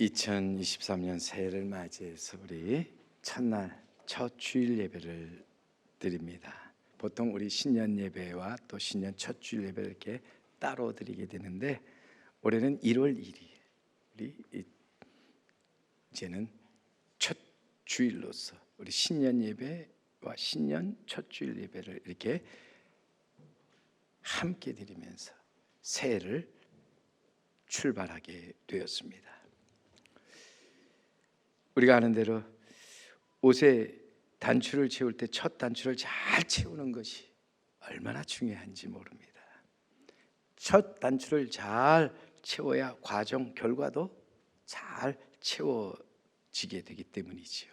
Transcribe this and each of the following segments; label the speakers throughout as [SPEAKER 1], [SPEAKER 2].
[SPEAKER 1] 2023년 새해를 맞이해서 우리 첫날 첫 주일 예배를 드립니다. 보통 우리 신년 예배와 또 신년 첫 주일 예배를 이렇게 따로 드리게 되는데 올해는 1월 1일 우리 이제는 첫 주일로서 우리 신년 예배와 신년 첫 주일 예배를 이렇게 함께 드리면서 새해를 출발하게 되었습니다. 우리가 아는 대로 옷에 단추를 채울 때 첫 단추를 잘 채우는 것이 얼마나 중요한지 모릅니다. 첫 단추를 잘 채워야 과정 결과도 잘 채워지게 되기 때문이지요.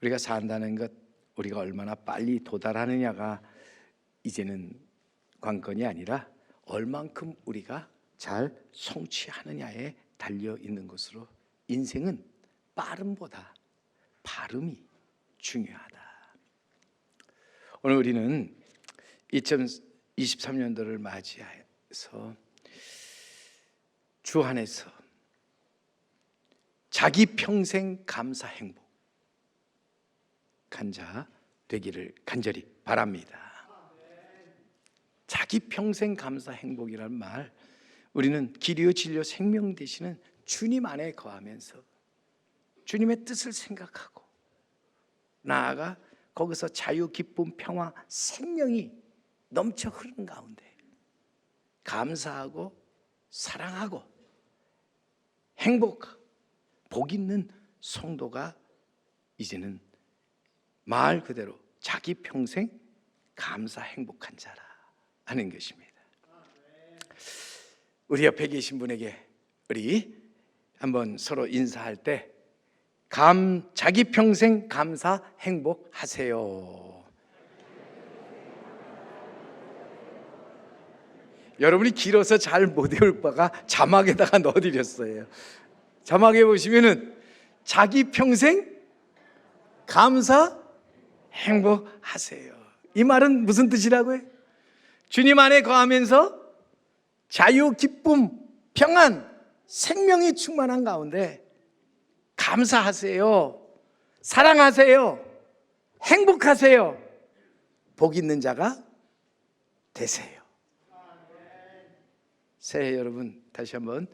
[SPEAKER 1] 우리가 산다는 것, 우리가 얼마나 빨리 도달하느냐가 이제는 관건이 아니라 얼만큼 우리가 잘 성취하느냐에 달려 있는 것으로 인생은 빠름보다 발음이 중요하다. 오늘 우리는 2023년도를 맞이해서 주 안에서 자기 평생 감사 행복 간자 되기를 간절히 바랍니다. 자기 평생 감사 행복이란 말, 우리는 길이요 진리요 생명 되시는 주님 안에 거하면서 주님의 뜻을 생각하고 나아가 거기서 자유, 기쁨, 평화, 생명이 넘쳐 흐르는 가운데 감사하고 사랑하고 행복하고 복 있는 성도가 이제는 말 그대로 자기 평생 감사 행복한 자라 하는 것입니다. 우리 옆에 계신 분에게 우리 한번 서로 인사할 때 자기 평생 감사 행복하세요. 여러분이 길어서 잘 못 외울 바가 자막에다가 넣어드렸어요. 자막에 보시면은 자기 평생 감사 행복하세요. 이 말은 무슨 뜻이라고요? 주님 안에 거하면서 자유, 기쁨, 평안, 생명이 충만한 가운데 감사하세요, 사랑하세요, 행복하세요, 복 있는 자가 되세요. 새해 여러분 다시 한번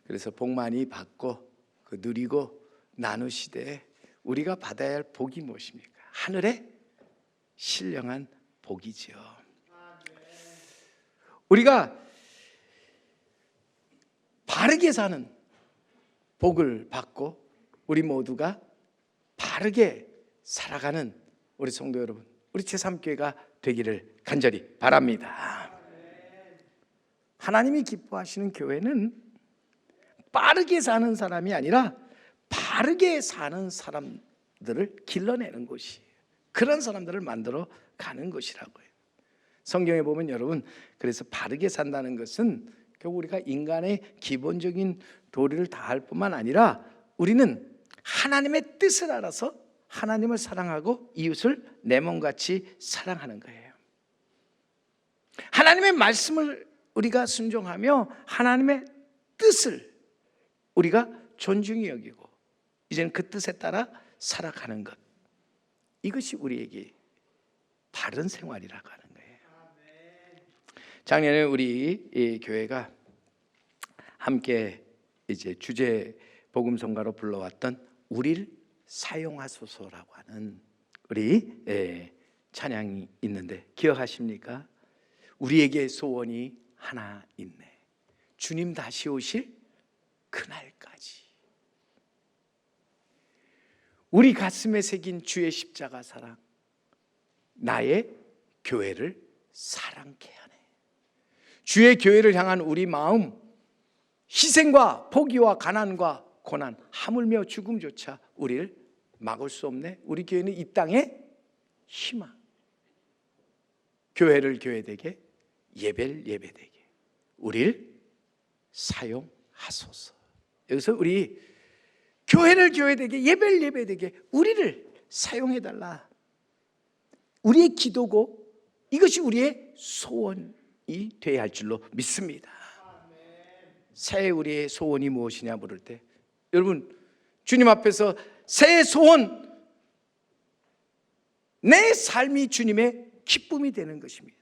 [SPEAKER 1] 그래서 복 많이 받고 누리고 나누시되 우리가 받아야 할 복이 무엇입니까? 하늘의 신령한 복이죠. 우리가 바르게 사는 복을 받고 우리 모두가 바르게 살아가는 우리 성도 여러분, 우리 제3교회가 되기를 간절히 바랍니다. 하나님이 기뻐하시는 교회는 빠르게 사는 사람이 아니라 바르게 사는 사람들을 길러내는 곳이에요. 그런 사람들을 만들어 가는 것이라고요. 성경에 보면 여러분, 그래서 바르게 산다는 것은 결국 우리가 인간의 기본적인 도리를 다할 뿐만 아니라 우리는 하나님의 뜻을 알아서 하나님을 사랑하고 이웃을 내 몸같이 사랑하는 거예요. 하나님의 말씀을 우리가 순종하며 하나님의 뜻을 우리가 존중히 여기고 이제는 그 뜻에 따라 살아가는 것, 이것이 우리에게 바른 생활이라고 하는 거예요. 작년에 우리 이 교회가 함께 이제 주제 복음성가로 불러왔던 우리를 사용하소서라고 하는 우리 찬양이 있는데 기억하십니까? 우리에게 소원이 하나 있네. 주님 다시 오실 그날까지 우리 가슴에 새긴 주의 십자가 사랑, 나의 교회를 사랑케 하네. 주의 교회를 향한 우리 마음, 희생과 포기와 가난과 고난, 하물며 죽음조차 우리를 막을 수 없네. 우리 교회는 이 땅의 희망. 교회를 교회되게, 예배를 예배되게 우리를 사용하소서. 여기서 우리 교회를 교회되게, 예배를 예배되게 우리를 사용해달라. 우리의 기도고 이것이 우리의 소원이 되어야 할 줄로 믿습니다. 새해 우리의 소원이 무엇이냐 물을 때 여러분, 주님 앞에서 새 소원, 내 삶이 주님의 기쁨이 되는 것입니다.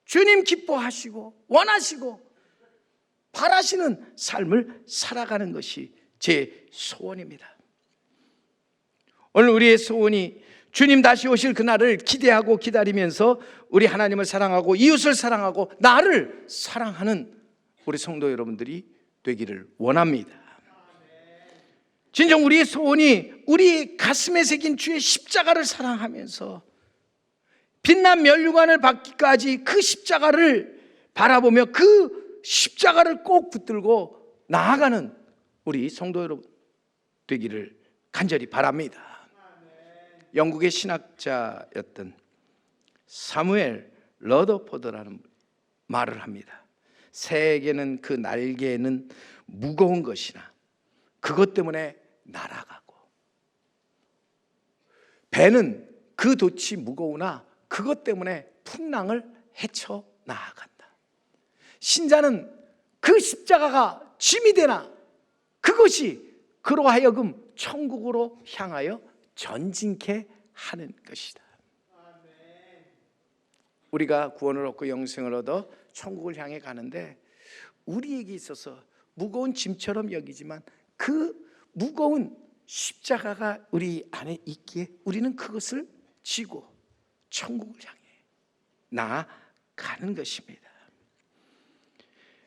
[SPEAKER 1] 주님 기뻐하시고 원하시고 바라시는 삶을 살아가는 것이 제 소원입니다. 오늘 우리의 소원이 주님 다시 오실 그날을 기대하고 기다리면서 우리 하나님을 사랑하고 이웃을 사랑하고 나를 사랑하는 우리 성도 여러분들이 되기를 원합니다. 진정 우리의 소원이 우리 가슴에 새긴 주의 십자가를 사랑하면서 빛난 면류관을 받기까지 그 십자가를 바라보며 그 십자가를 꼭 붙들고 나아가는 우리 성도 여러분 되기를 간절히 바랍니다. 영국의 신학자였던 사무엘 러더포드라는 말을 합니다. 새에게는 그 날개는 무거운 것이나 그것 때문에 날아가고, 배는 그 돛이 무거우나 그것 때문에 풍랑을 헤쳐 나아간다. 신자는 그 십자가가 짐이 되나 그것이 그로 하여금 천국으로 향하여 전진케 하는 것이다. 우리가 구원을 얻고 영생을 얻어 천국을 향해 가는데 우리에게 있어서 무거운 짐처럼 여기지만 그 무거운 십자가가 우리 안에 있기에 우리는 그것을 지고 천국을 향해 나아가는 것입니다.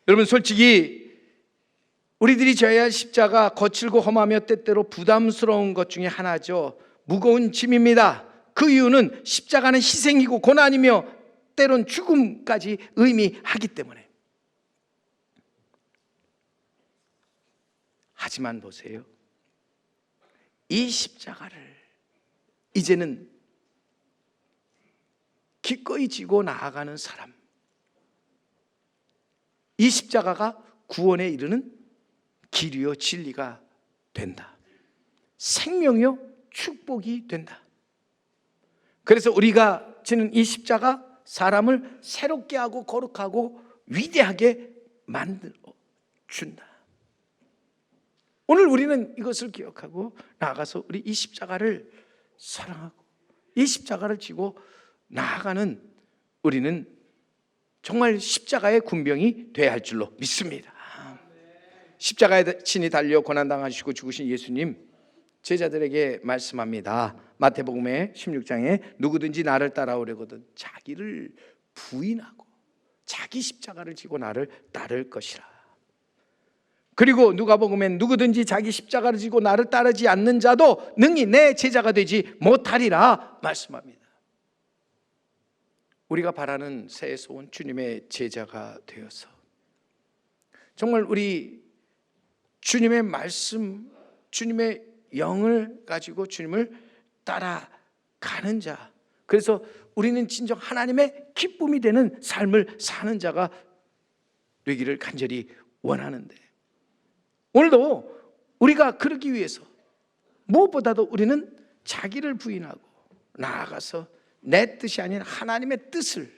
[SPEAKER 1] 여러분, 솔직히 우리들이 져야 할 십자가 거칠고 험하며 때때로 부담스러운 것 중에 하나죠. 무거운 짐입니다. 그 이유는 십자가는 희생이고 고난이며 때론 죽음까지 의미하기 때문에. 하지만 보세요, 이 십자가를 이제는 기꺼이 지고 나아가는 사람, 이 십자가가 구원에 이르는 길이요 진리가 된다. 생명이요 축복이 된다. 그래서 우리가 지는 이 십자가 사람을 새롭게 하고 거룩하고 위대하게 만들어 준다. 오늘 우리는 이것을 기억하고 나아가서 우리 이 십자가를 사랑하고 이 십자가를 지고 나아가는 우리는 정말 십자가의 군병이 되어야 할 줄로 믿습니다. 십자가에 친히 달려 고난당하시고 죽으신 예수님, 제자들에게 말씀합니다. 마태복음의 16장에 누구든지 나를 따라오려거든 자기를 부인하고 자기 십자가를 지고 나를 따를 것이라. 그리고 누가복음엔 누구든지 자기 십자가를 지고 나를 따르지 않는 자도 능히 내 제자가 되지 못하리라 말씀합니다. 우리가 바라는 새 소원, 주님의 제자가 되어서 정말 우리 주님의 말씀, 주님의 영을 가지고 주님을 따라가는 자, 그래서 우리는 진정 하나님의 기쁨이 되는 삶을 사는 자가 되기를 간절히 원하는데, 오늘도 우리가 그러기 위해서 무엇보다도 우리는 자기를 부인하고 나아가서 내 뜻이 아닌 하나님의 뜻을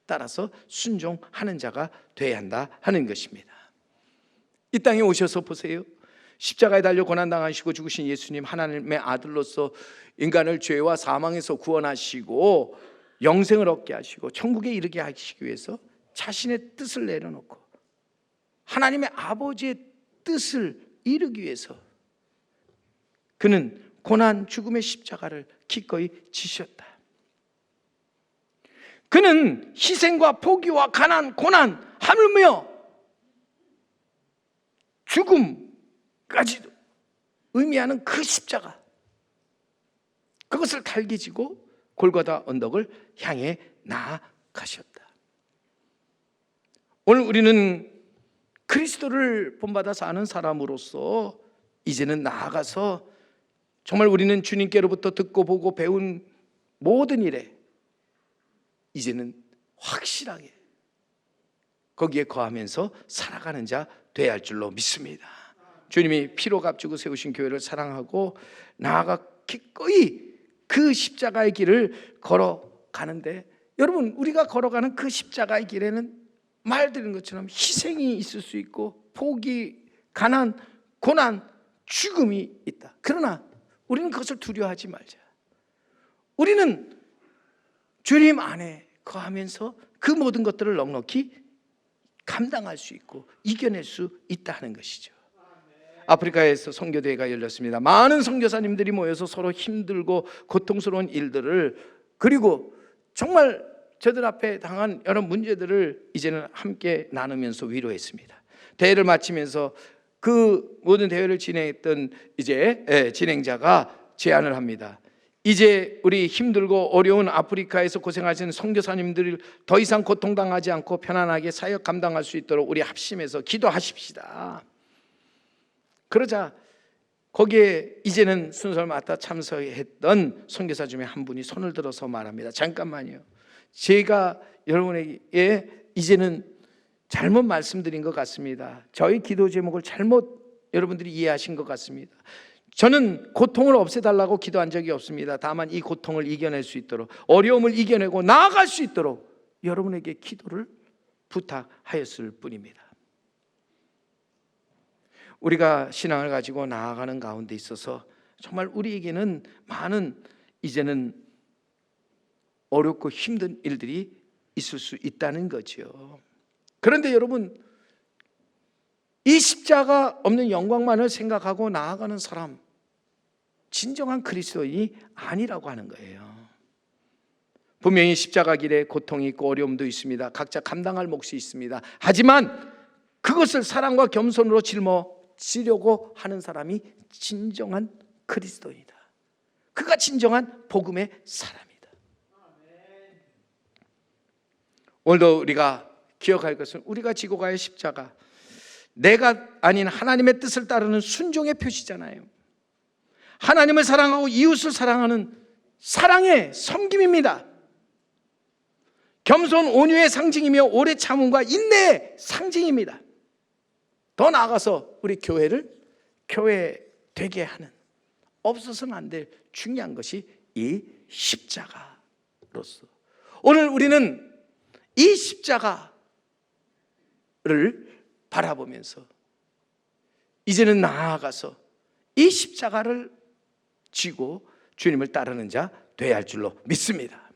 [SPEAKER 1] 따라서 순종하는 자가 되어야 한다 하는 것입니다. 이 땅에 오셔서 보세요. 십자가에 달려 고난당하시고 죽으신 예수님, 하나님의 아들로서 인간을 죄와 사망에서 구원하시고 영생을 얻게 하시고 천국에 이르게 하시기 위해서 자신의 뜻을 내려놓고 하나님의 아버지의 뜻을 이루기 위해서 그는 고난 죽음의 십자가를 기꺼이 지셨다. 그는 희생과 포기와 가난, 고난, 하물며 죽음까지도 의미하는 그 십자가, 그것을 달게 지고 골고다 언덕을 향해 나아가셨다. 오늘 우리는 그리스도를 본받아서 아는 사람으로서 이제는 나아가서 정말 우리는 주님께로부터 듣고 보고 배운 모든 일에 이제는 확실하게 거기에 거하면서 살아가는 자 되어야 할 줄로 믿습니다. 주님이 피로 값주고 세우신 교회를 사랑하고 나아가 기꺼이 그 십자가의 길을 걸어가는데, 여러분, 우리가 걸어가는 그 십자가의 길에는 말드린 것처럼 희생이 있을 수 있고 포기, 가난, 고난, 죽음이 있다. 그러나 우리는 그것을 두려워하지 말자. 우리는 주님 안에 거하면서 그 모든 것들을 넉넉히 감당할 수 있고 이겨낼 수 있다 하는 것이죠. 아프리카에서 선교대회가 열렸습니다. 많은 선교사님들이 모여서 서로 힘들고 고통스러운 일들을, 그리고 정말 저들 앞에 당한 여러 문제들을 이제는 함께 나누면서 위로했습니다. 대회를 마치면서 그 모든 대회를 진행했던 진행자가 제안을 합니다. 이제 우리 힘들고 어려운 아프리카에서 고생하시는 선교사님들을 더 이상 고통당하지 않고 편안하게 사역 감당할 수 있도록 우리 합심해서 기도하십시다. 그러자 거기에 이제는 순서를 맡아 참석했던 선교사 중에 한 분이 손을 들어서 말합니다. 잠깐만요. 제가 여러분에게 이제는 잘못 말씀드린 것 같습니다. 저희 기도 제목을 잘못 여러분들이 이해하신 것 같습니다. 저는 고통을 없애달라고 기도한 적이 없습니다. 다만 이 고통을 이겨낼 수 있도록, 어려움을 이겨내고 나아갈 수 있도록 여러분에게 기도를 부탁하였을 뿐입니다. 우리가 신앙을 가지고 나아가는 가운데 있어서 정말 우리에게는 많은 이제는 어렵고 힘든 일들이 있을 수 있다는 거죠. 그런데 여러분, 이 십자가 없는 영광만을 생각하고 나아가는 사람, 진정한 그리스도인이 아니라고 하는 거예요. 분명히 십자가 길에 고통이 있고 어려움도 있습니다. 각자 감당할 몫이 있습니다. 하지만 그것을 사랑과 겸손으로 짊어지려고 하는 사람이 진정한 그리스도인이다. 그가 진정한 복음의 사람이다. 오늘도 우리가 기억할 것은 우리가 지고 가야 십자가, 내가 아닌 하나님의 뜻을 따르는 순종의 표시잖아요. 하나님을 사랑하고 이웃을 사랑하는 사랑의 섬김입니다. 겸손 온유의 상징이며 오래 참음과 인내의 상징입니다. 더 나아가서 우리 교회를 교회 되게 하는, 없어서는 안 될 중요한 것이 이 십자가로서, 오늘 우리는 이 십자가를 바라보면서 이제는 나아가서 이 십자가를 지고 주님을 따르는 자 되어야 할 줄로 믿습니다.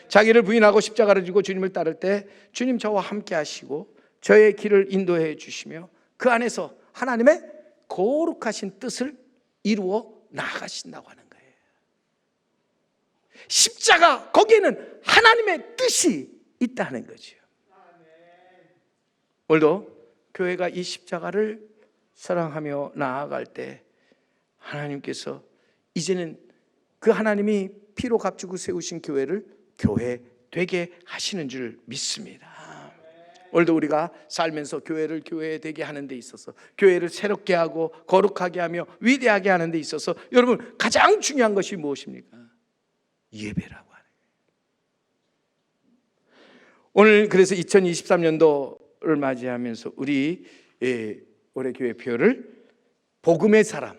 [SPEAKER 1] 자기를 부인하고 십자가를 지고 주님을 따를 때 주님 저와 함께 하시고 저의 길을 인도해 주시며 그 안에서 하나님의 거룩하신 뜻을 이루어 나아가신다고 하는 거예요. 십자가, 거기에는 하나님의 뜻이 있다는 거죠. 오늘도 교회가 이 십자가를 사랑하며 나아갈 때 하나님께서 이제는 그 하나님이 피로 값주고 세우신 교회를 교회 되게 하시는 줄 믿습니다. 오늘도 우리가 살면서 교회를 교회 되게 하는 데 있어서, 교회를 새롭게 하고 거룩하게 하며 위대하게 하는 데 있어서 여러분 가장 중요한 것이 무엇입니까? 예배라고 하는 거예요. 오늘 그래서 2023년도를 맞이하면서 우리 올해 교회 표를 복음의 사람,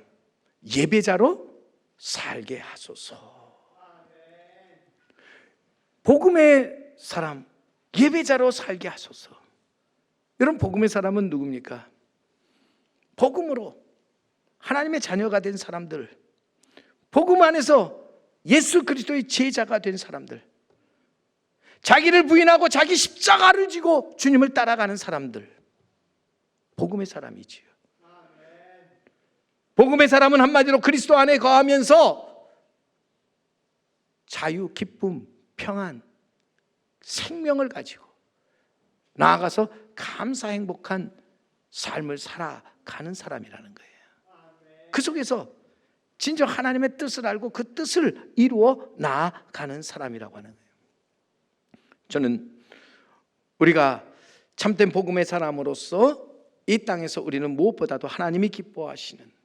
[SPEAKER 1] 예배자로 살게 하소서. 복음의 사람, 예배자로 살게 하소서. 여러분, 복음의 사람은 누굽니까? 복음으로 하나님의 자녀가 된 사람들, 복음 안에서 예수 그리스도의 제자가 된 사람들, 자기를 부인하고 자기 십자가를 지고 주님을 따라가는 사람들, 복음의 사람이지요. 복음의 사람은 한마디로 그리스도 안에 거하면서 자유, 기쁨, 평안, 생명을 가지고 나아가서 감사 행복한 삶을 살아가는 사람이라는 거예요. 그 속에서 진정 하나님의 뜻을 알고 그 뜻을 이루어 나아가는 사람이라고 하는 거예요. 저는 우리가 참된 복음의 사람으로서 이 땅에서 우리는 무엇보다도 하나님이 기뻐하시는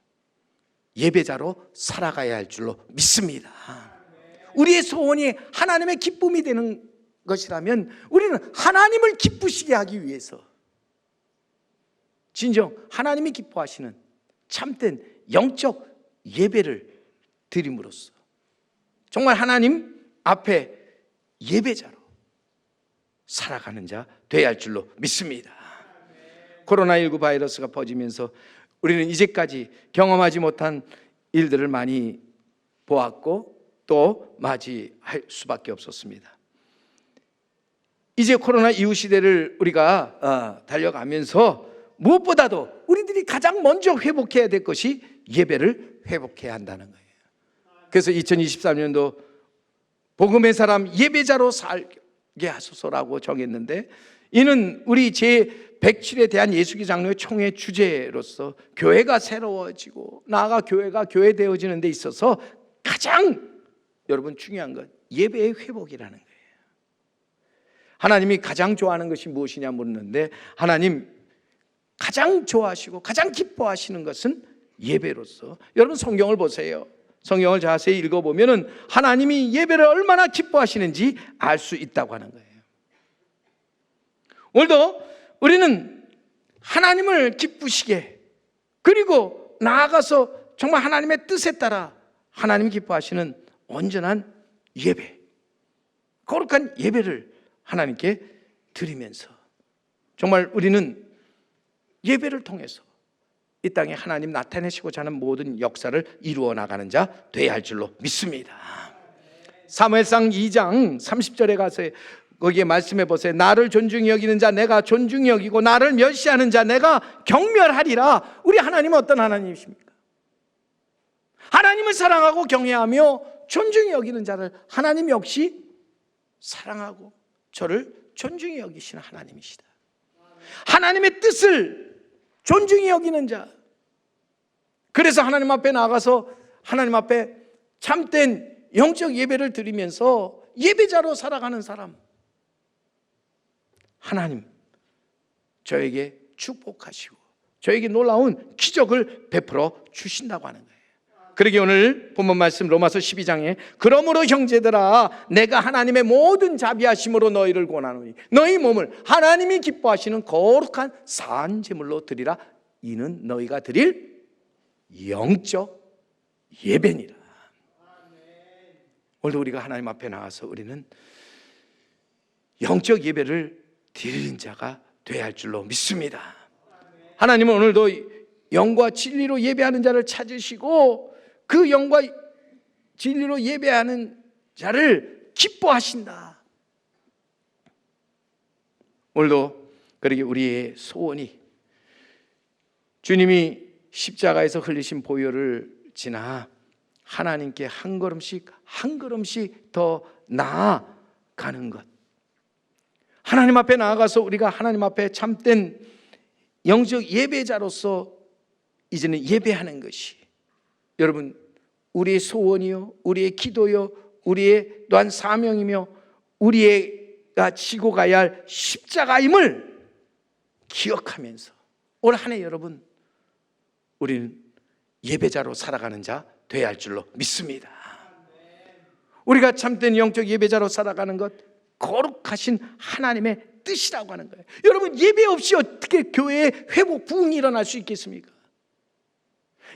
[SPEAKER 1] 예배자로 살아가야 할 줄로 믿습니다. 우리의 소원이 하나님의 기쁨이 되는 것이라면 우리는 하나님을 기쁘시게 하기 위해서 진정 하나님이 기뻐하시는 참된 영적 예배를 드림으로써 정말 하나님 앞에 예배자로 살아가는 자 되어야 할 줄로 믿습니다. 코로나19 바이러스가 퍼지면서 우리는 이제까지 경험하지 못한 일들을 많이 보았고 또 맞이할 수밖에 없었습니다. 이제 코로나 이후 시대를 우리가 달려가면서 무엇보다도 우리들이 가장 먼저 회복해야 될 것이 예배를 회복해야 한다는 거예요. 그래서 2023년도 복음의 사람 예배자로 살게 하소서라고 정했는데, 이는 우리 제107에 대한 예수기 장로의 총회 주제로서 교회가 새로워지고 나아가 교회가 교회되어지는 데 있어서 가장 여러분 중요한 건 예배의 회복이라는 거예요. 하나님이 가장 좋아하는 것이 무엇이냐 묻는데, 하나님 가장 좋아하시고 가장 기뻐하시는 것은 예배로서, 여러분 성경을 보세요. 성경을 자세히 읽어보면 하나님이 예배를 얼마나 기뻐하시는지 알 수 있다고 하는 거예요. 오늘도 우리는 하나님을 기쁘시게, 그리고 나아가서 정말 하나님의 뜻에 따라 하나님이 기뻐하시는 온전한 예배, 거룩한 예배를 하나님께 드리면서 정말 우리는 예배를 통해서 이 땅에 하나님 나타내시고자 하는 모든 역사를 이루어 나가는 자 되어야 할 줄로 믿습니다. 사무엘상 2장 30절에 가서 거기에 말씀해 보세요. 나를 존중히 여기는 자 내가 존중히 여기고 나를 멸시하는 자 내가 경멸하리라. 우리 하나님은 어떤 하나님이십니까? 하나님을 사랑하고 경외하며 존중히 여기는 자를 하나님 역시 사랑하고 저를 존중히 여기시는 하나님이시다. 하나님의 뜻을 존중히 여기는 자, 그래서 하나님 앞에 나가서 하나님 앞에 참된 영적 예배를 드리면서 예배자로 살아가는 사람, 하나님 저에게 축복하시고 저에게 놀라운 기적을 베풀어 주신다고 하는 거예요. 그러기 오늘 본문 말씀 로마서 12장에 그러므로 형제들아 내가 하나님의 모든 자비하심으로 너희를 권하노니 너희 몸을 하나님이 기뻐하시는 거룩한 산제물로 드리라. 이는 너희가 드릴 영적 예배니라. 오늘도 우리가 하나님 앞에 나와서 우리는 영적 예배를 드리는 자가 되어야 할 줄로 믿습니다. 하나님은 오늘도 영과 진리로 예배하는 자를 찾으시고 그 영과 진리로 예배하는 자를 기뻐하신다. 오늘도 그러게 우리의 소원이 주님이 십자가에서 흘리신 보혈을 지나 하나님께 한 걸음씩 한 걸음씩 더 나아가는 것, 하나님 앞에 나아가서 우리가 하나님 앞에 참된 영적 예배자로서 이제는 예배하는 것이 여러분 우리의 소원이요, 우리의 기도요, 우리의 또한 사명이며 우리가 지고 가야 할 십자가임을 기억하면서 올 한 해 여러분 우리는 예배자로 살아가는 자 되어야 할 줄로 믿습니다. 우리가 참된 영적 예배자로 살아가는 것, 거룩하신 하나님의 뜻이라고 하는 거예요. 여러분 예배 없이 어떻게 교회에 회복 부흥이 일어날 수 있겠습니까?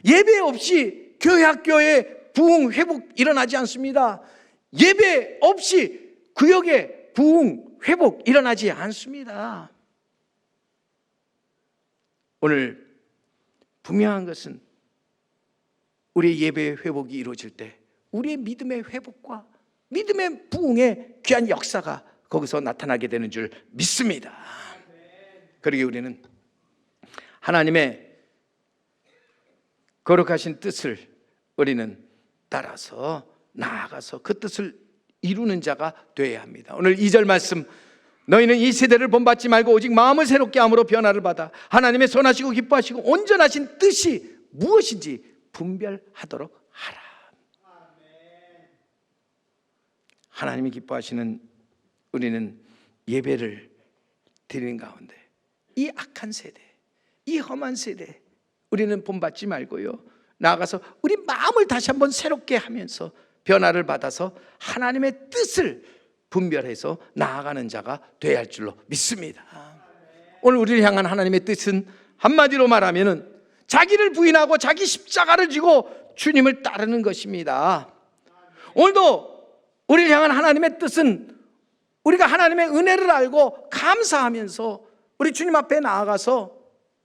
[SPEAKER 1] 예배 없이 교회 학교에 부흥 회복 일어나지 않습니다. 예배 없이 구역에 부흥 회복 일어나지 않습니다. 오늘 분명한 것은 우리의 예배의 회복이 이루어질 때 우리의 믿음의 회복과 믿음의 부흥의 귀한 역사가 거기서 나타나게 되는 줄 믿습니다. 그러기에 우리는 하나님의 거룩하신 뜻을 우리는 따라서 나아가서 그 뜻을 이루는 자가 되어야 합니다. 오늘 2절 말씀, 너희는 이 세대를 본받지 말고 오직 마음을 새롭게 함으로 변화를 받아 하나님의 선하시고 기뻐하시고 온전하신 뜻이 무엇인지 분별하도록 하라. 하나님이 기뻐하시는 우리는 예배를 드리는 가운데 이 악한 세대, 이 험한 세대 우리는 본받지 말고요, 나아가서 우리 마음을 다시 한번 새롭게 하면서 변화를 받아서 하나님의 뜻을 분별해서 나아가는 자가 되어야 할 줄로 믿습니다. 오늘 우리를 향한 하나님의 뜻은 한마디로 말하면 자기를 부인하고 자기 십자가를 지고 주님을 따르는 것입니다. 오늘도 우리를 향한 하나님의 뜻은 우리가 하나님의 은혜를 알고 감사하면서 우리 주님 앞에 나아가서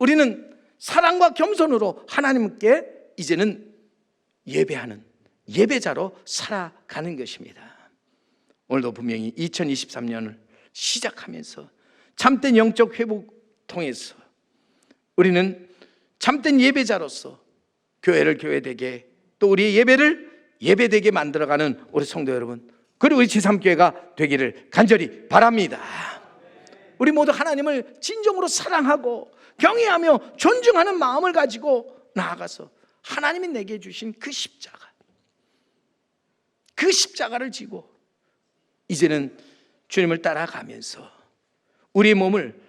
[SPEAKER 1] 우리는 사랑과 겸손으로 하나님께 이제는 예배하는 예배자로 살아가는 것입니다. 오늘도 분명히 2023년을 시작하면서 참된 영적 회복 통해서 우리는 참된 예배자로서 교회를 교회되게, 또 우리의 예배를 예배되게 만들어가는 우리 성도 여러분, 그리고 우리 제3교회가 되기를 간절히 바랍니다. 우리 모두 하나님을 진정으로 사랑하고 경외하며 존중하는 마음을 가지고 나아가서 하나님이 내게 주신 그 십자가를 지고 이제는 주님을 따라가면서 우리의 몸을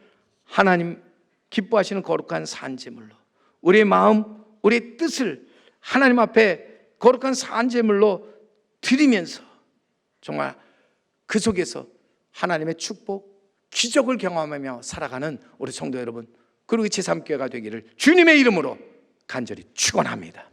[SPEAKER 1] 하나님 기뻐하시는 거룩한 산제물로, 우리의 마음, 우리의 뜻을 하나님 앞에 거룩한 산제물로 드리면서 정말 그 속에서 하나님의 축복, 기적을 경험하며 살아가는 우리 성도 여러분, 그리고 제3교회가 되기를 주님의 이름으로 간절히 축원합니다.